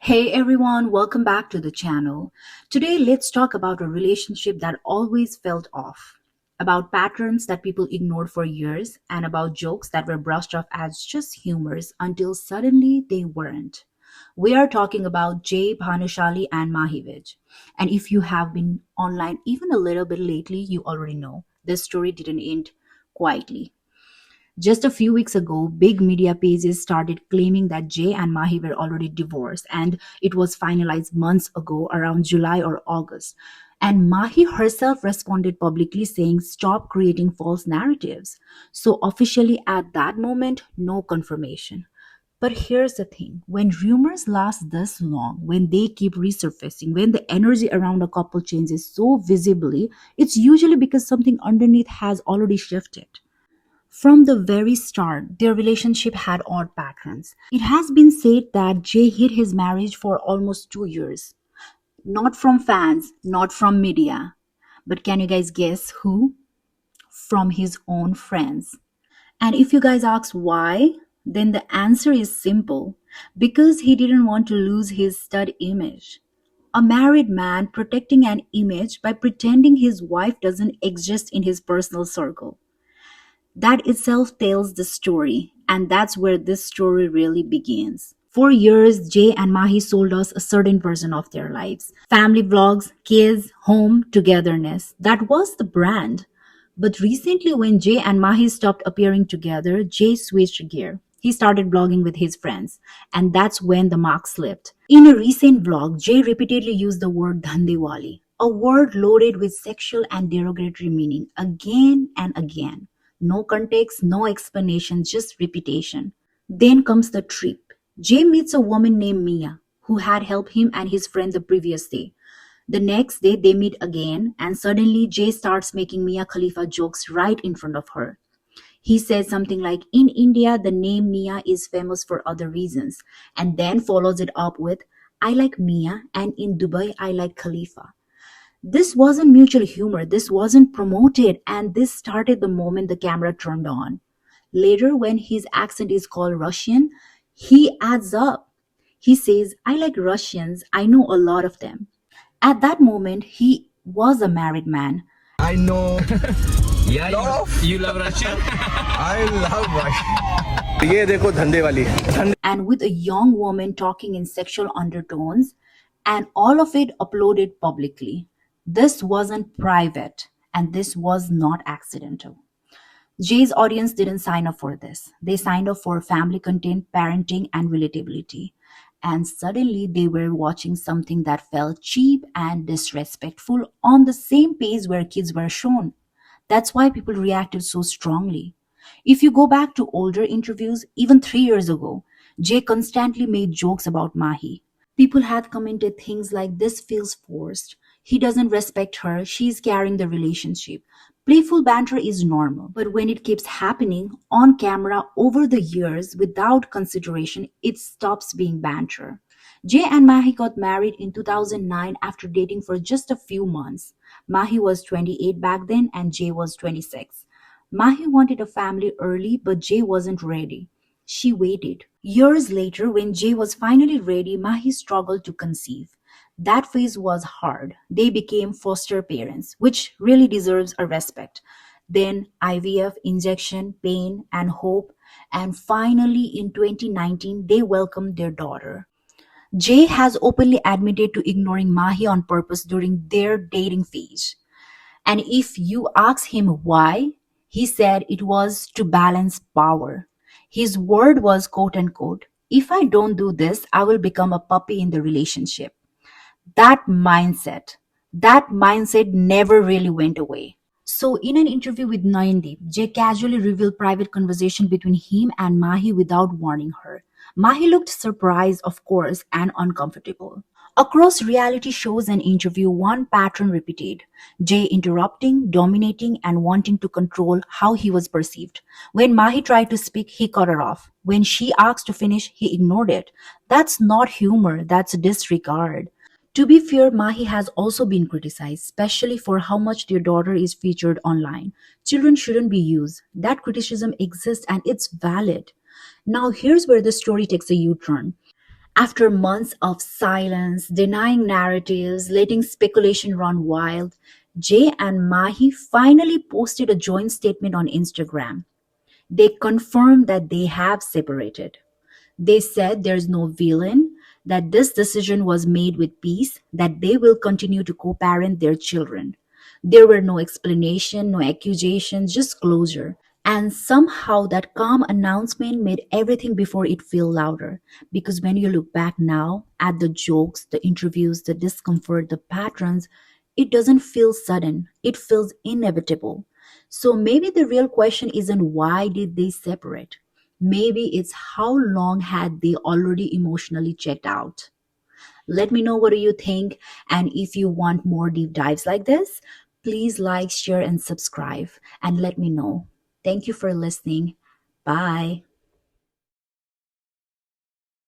Hey everyone, welcome back to the channel. Today, let's talk about a relationship that always felt off, about patterns that people ignored for years, and about jokes that were brushed off as just humors until suddenly they weren't. We are talking about Jay, Bhanushali, and Mahivij. And if you have been online even a little bit lately, you already know this story didn't end quietly. Just a few weeks ago, big media pages started claiming that Jay and Mahi were already divorced, and it was finalized months ago, around July or August. And Mahi herself responded publicly saying, "Stop creating false narratives." So, officially at that moment, no confirmation. But here's the thing, when rumors last this long, when they keep resurfacing, when the energy around a couple changes so visibly, it's usually because something underneath has already shifted. From the very start, their relationship had odd patterns. It has been said that Jay hid his marriage for almost 2 years. Not from fans, not from media. But can you guys guess who? From his own friends. And if you guys ask why, then the answer is simple. Because he didn't want to lose his stud image. A married man protecting an image by pretending his wife doesn't exist in his personal circle. That itself tells the story, and that's where this story really begins. For years, Jay and Mahi sold us a certain version of their lives. Family vlogs, kids, home, togetherness. That was the brand. But recently, when Jay and Mahi stopped appearing together, Jay switched gear. He started blogging with his friends, and that's when the mark slipped. In a recent vlog, Jay repeatedly used the word Dhandewali, a word loaded with sexual and derogatory meaning again and again. No context, no explanation, just repetition. Then comes the trip. Jay meets a woman named Mia, who had helped him and his friend the previous day. The next day, they meet again, and suddenly Jay starts making Mia Khalifa jokes right in front of her. He says something like, "In India, the name Mia is famous for other reasons," and then follows it up with, "I like Mia, and in Dubai, I like Khalifa." This wasn't mutual humor, this wasn't promoted, and this started the moment the camera turned on. Later, when his accent is called Russian, he adds up. He says, "I like Russians, I know a lot of them." At that moment, he was a married man. I know Yeah, lot of you love Russia? I love Russian. ये देखो धंधे वाली धंधे And with a young woman talking in sexual undertones, and all of it uploaded publicly. This wasn't private, and this was not accidental. Jay's audience didn't sign up for this. They signed up for family content, parenting, and relatability. And suddenly they were watching something that felt cheap and disrespectful on the same page where kids were shown. That's why people reacted so strongly. If you go back to older interviews, even 3 years ago, Jay constantly made jokes about Mahi. People had commented things like, "This feels forced. He doesn't respect her. She's carrying the relationship." Playful banter is normal, but when it keeps happening on camera over the years without consideration, it stops being banter. Jay and Mahi got married in 2009 after dating for just a few months. Mahi was 28 back then and Jay was 26. Mahi wanted a family early, but Jay wasn't ready. She waited. Years later, when Jay was finally ready, Mahi struggled to conceive. That phase was hard. They became foster parents, which really deserves a respect. Then IVF, injection, pain, and hope. And finally, in 2019, they welcomed their daughter. Jay has openly admitted to ignoring Mahi on purpose during their dating phase. And if you ask him why, he said it was to balance power. His word was, quote unquote, "If I don't do this, I will become a puppy in the relationship." That mindset, that mindset never really went away. So, in an interview with Nayandeep, Jay casually revealed private conversation between him and Mahi without warning her. Mahi looked surprised, of course, and uncomfortable. Across reality shows and interview, one pattern repeated. Jay interrupting, dominating, and wanting to control how he was perceived. When Mahi tried to speak, he cut her off. When she asked to finish, he ignored it. That's not humor, that's disregard. To be fair, Mahi has also been criticized, especially for how much their daughter is featured online. Children shouldn't be used. That criticism exists and it's valid. Now, here's where the story takes a U turn. After months of silence, denying narratives, letting speculation run wild, Jay and Mahi finally posted a joint statement on Instagram. They confirmed that they have separated. They said there's no villain, that this decision was made with peace, that they will continue to co parent their children. There were no explanation, no accusations, just closure. And somehow that calm announcement made everything before it feel louder. Because when you look back now at the jokes, the interviews, the discomfort, the patterns, it doesn't feel sudden. It feels inevitable. So maybe the real question isn't why did they separate? Maybe it's how long had they already emotionally checked out? Let me know what do you think. And if you want more deep dives like this, please like, share, and subscribe and let me know. Thank you for listening. Bye.